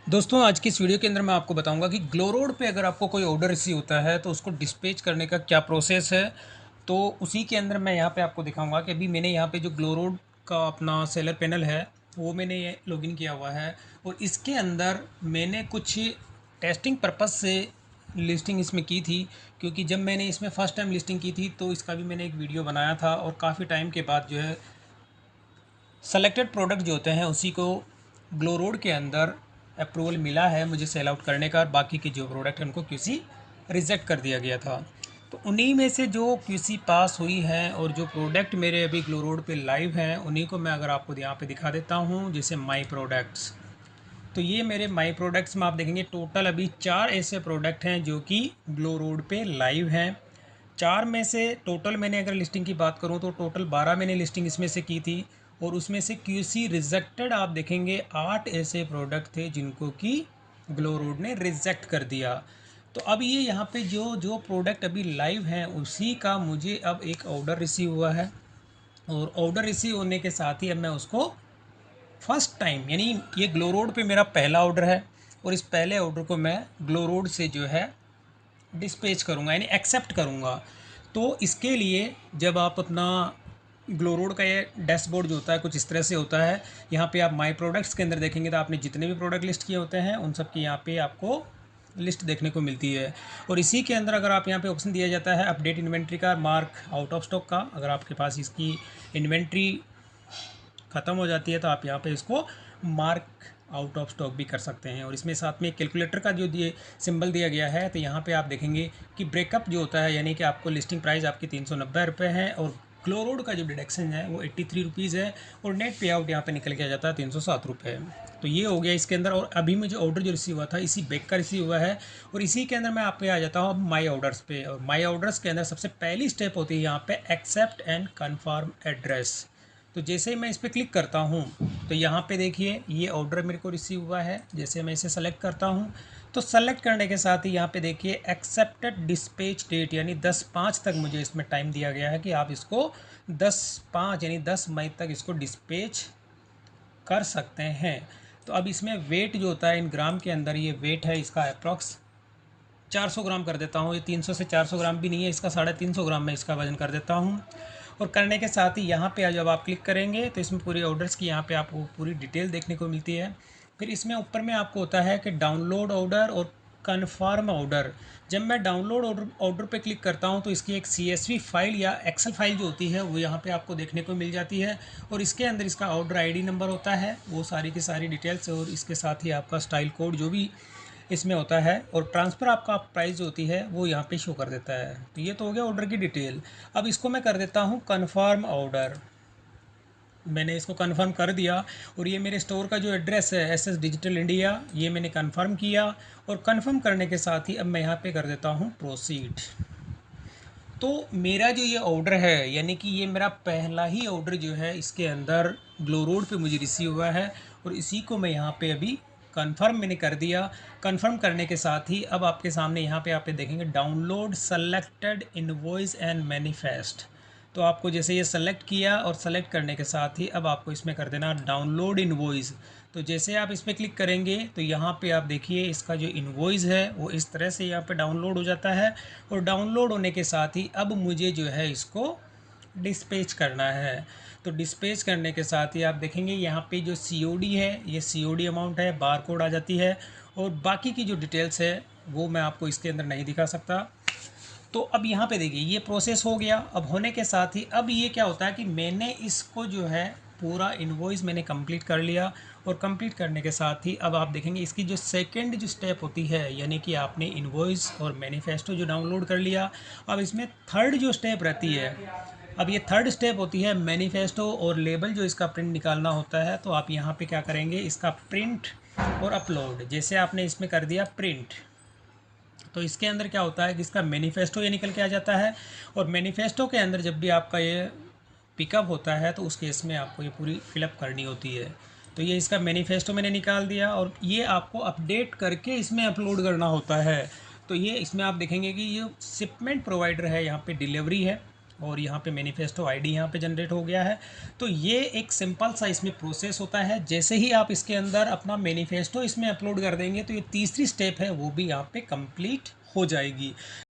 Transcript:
दोस्तों आज की इस वीडियो के अंदर मैं आपको बताऊंगा कि ग्लो रोड पे अगर आपको कोई ऑर्डर रिसीव होता है तो उसको डिस्पैच करने का क्या प्रोसेस है। तो उसी के अंदर मैं यहाँ पे आपको दिखाऊंगा कि अभी मैंने यहाँ पे जो ग्लो रोड का अपना सेलर पैनल है वो मैंने लॉगिन किया हुआ है। और इसके अंदर मैंने कुछ टेस्टिंग पर्पज़ से लिस्टिंग इसमें की थी, क्योंकि जब मैंने इसमें फ़र्स्ट टाइम लिस्टिंग की थी तो इसका भी मैंने एक वीडियो बनाया था और काफ़ी टाइम के बाद जो है सेलेक्टेड प्रोडक्ट जो होते हैं उसी को ग्लो रोड के अंदर अप्रूवल मिला है मुझे सेल आउट करने का, और बाकी के जो प्रोडक्ट हैं उनको क्यूसी रिजेक्ट कर दिया गया था। तो उन्हीं में से जो क्यूसी पास हुई है और जो प्रोडक्ट मेरे अभी ग्लो रोड पे लाइव हैं उन्हीं को मैं अगर आपको यहाँ पे दिखा देता हूँ, जैसे माई प्रोडक्ट्स। तो ये मेरे माई प्रोडक्ट्स में आप देखेंगे टोटल अभी 4 ऐसे प्रोडक्ट हैं जो कि ग्लो रोड पे लाइव हैं। 4 में से टोटल मैंने अगर लिस्टिंग की बात करूं तो टोटल 12 मैंने लिस्टिंग इसमें से की थी, और उसमें से क्यूसी रिजेक्टेड आप देखेंगे 8 ऐसे प्रोडक्ट थे जिनको कि ग्लो रोड ने रिजेक्ट कर दिया। तो अब ये यहाँ पे जो जो प्रोडक्ट अभी लाइव हैं उसी का मुझे अब एक ऑर्डर रिसीव हुआ है, और ऑर्डर रिसीव होने के साथ ही अब मैं उसको फर्स्ट टाइम, यानी ये ग्लो रोड पे मेरा पहला ऑर्डर है, और इस पहले ऑर्डर को मैं ग्लो रोड से जो है डिस्पैच करूँगा यानी एक्सेप्ट करूँगा। तो इसके लिए जब आप अपना ग्लो रोड का ये डैशबोर्ड जो होता है कुछ इस तरह से होता है। यहाँ पे आप माई प्रोडक्ट्स के अंदर देखेंगे तो आपने जितने भी प्रोडक्ट लिस्ट किए होते हैं उन सब की यहाँ पे आपको लिस्ट देखने को मिलती है। और इसी के अंदर अगर आप यहाँ पे ऑप्शन दिया जाता है अपडेट इन्वेंट्री का, मार्क आउट ऑफ स्टॉक का, अगर आपके पास इसकी इन्वेंट्री ख़त्म हो जाती है तो आप यहाँ पे इसको मार्क आउट ऑफ स्टॉक भी कर सकते हैं। और इसमें साथ में कैलकुलेटर का जो दिए सिंबल दिया गया है, तो यहाँ पे आप देखेंगे कि ब्रेकअप जो होता है, यानी कि आपको लिस्टिंग प्राइस आपकी 390 रुपये है और ग्लो रोड का जो डिडक्शन है वो 83 रुपीज़ है, और नेट पे आउट यहाँ पे निकल के आ जाता है 307 रुपये। तो ये हो गया इसके अंदर। और अभी मुझे ऑर्डर जो रिसीव हुआ था इसी बैग का रिसीव हुआ है, और इसी के अंदर मैं आप पे आ जाता हूँ अब माई ऑर्डर्स पे। और माई ऑर्डर्स के अंदर सबसे पहली स्टेप होती है यहाँ पे एक्सेप्ट एंड कन्फर्म एड्रेस। तो जैसे ही मैं इस पर क्लिक करता हूँ तो यहाँ पे देखिए ये ऑर्डर मेरे को रिसीव हुआ है। जैसे मैं इसे सेलेक्ट करता हूँ तो सेलेक्ट करने के साथ ही यहाँ पे देखिए एक्सेप्टेड डिस्पैच डेट, यानी 10/5 तक मुझे इसमें टाइम दिया गया है कि आप इसको 10/5 यानी 10 मई तक इसको डिस्पैच कर सकते हैं। तो अब इसमें वेट जो होता है इन ग्राम के अंदर, ये वेट है इसका अप्रॉक्स 400 ग्राम कर देता हूँ। ये 300 से 400 ग्राम भी नहीं है, इसका 350 ग्राम मैं इसका वज़न कर देता हूँ। और करने के साथ ही यहाँ पे जब आप क्लिक करेंगे तो इसमें पूरे ऑर्डर्स की यहाँ पे आपको पूरी डिटेल देखने को मिलती है। फिर इसमें ऊपर में आपको होता है कि डाउनलोड ऑर्डर और कन्फर्म ऑर्डर। जब मैं डाउनलोड ऑर्डर पे क्लिक करता हूँ तो इसकी एक CSV फाइल या एक्सेल फाइल जो होती है वो यहाँ पे आपको देखने को मिल जाती है, और इसके अंदर इसका ऑर्डर ID नंबर होता है, वो सारी की सारी डिटेल्स, और इसके साथ ही आपका स्टाइल कोड जो भी इसमें होता है, और ट्रांसफ़र आपका प्राइस जो होती है वो यहाँ पे शो कर देता है। तो ये तो हो गया ऑर्डर की डिटेल। अब इसको मैं कर देता हूँ कन्फर्म ऑर्डर। मैंने इसको कंफर्म कर दिया, और ये मेरे स्टोर का जो एड्रेस है SS डिजिटल इंडिया, ये मैंने कंफर्म किया। और कंफर्म करने के साथ ही अब मैं यहाँ पे कर देता हूँ प्रोसीड। तो मेरा जो ये ऑर्डर है, यानी कि ये मेरा पहला ही ऑर्डर जो है इसके अंदर ग्लो रोड पे मुझे रिसीव हुआ है, और इसी को मैं यहाँ पे अभी कंफर्म मैंने कर दिया। कंफर्म करने के साथ ही अब आपके सामने यहाँ पे आप देखेंगे download selected invoice and manifest. तो आपको जैसे ये सेलेक्ट किया और सेलेक्ट करने के साथ ही अब आपको इसमें कर देना डाउनलोड इनवॉइस। तो जैसे आप इस पर क्लिक करेंगे तो यहाँ पे आप देखिए इसका जो इनवॉइस है वो इस तरह से यहाँ पे डाउनलोड हो जाता है, और डाउनलोड होने के साथ ही अब मुझे जो है इसको डिस्पैच करना है। तो डिस्पैच करने के साथ ही आप देखेंगे यहाँ पे जो COD है ये COD अमाउंट है, बार कोड आ जाती है, और बाकी की जो डिटेल्स है वो मैं आपको इसके अंदर नहीं दिखा सकता। तो अब यहाँ पे देखिए ये प्रोसेस हो गया। अब होने के साथ ही अब ये क्या होता है कि मैंने इसको जो है पूरा इन्वॉइस मैंने कंप्लीट कर लिया, और कंप्लीट करने के साथ ही अब आप देखेंगे इसकी जो सेकंड जो स्टेप होती है, यानी कि आपने इन्वॉइस और मैनिफेस्टो जो डाउनलोड कर लिया, अब इसमें थर्ड जो स्टेप रहती है, अब ये थर्ड स्टेप होती है मैनिफेस्टो और लेबल जो इसका प्रिंट निकालना होता है। तो आप यहाँ पे क्या करेंगे, इसका प्रिंट और अपलोड, जैसे आपने इसमें कर दिया प्रिंट, तो इसके अंदर क्या होता है कि इसका मैनिफेस्टो ये निकल के आ जाता है। और मैनिफेस्टो के अंदर जब भी आपका ये पिकअप होता है तो उस केस में आपको ये पूरी फिलअप करनी होती है। तो ये इसका मैनिफेस्टो मैंने निकाल दिया, और ये आपको अपडेट करके इसमें अपलोड करना होता है। तो ये इसमें आप देखेंगे कि ये शिपमेंट प्रोवाइडर है, यहाँ पे डिलीवरी है, और यहाँ पे मैनिफेस्टो आईडी यहाँ पे जनरेट हो गया है। तो ये एक सिंपल सा इसमें प्रोसेस होता है। जैसे ही आप इसके अंदर अपना मैनिफेस्टो इसमें अपलोड कर देंगे तो ये तीसरी स्टेप है वो भी यहाँ पे कंप्लीट हो जाएगी।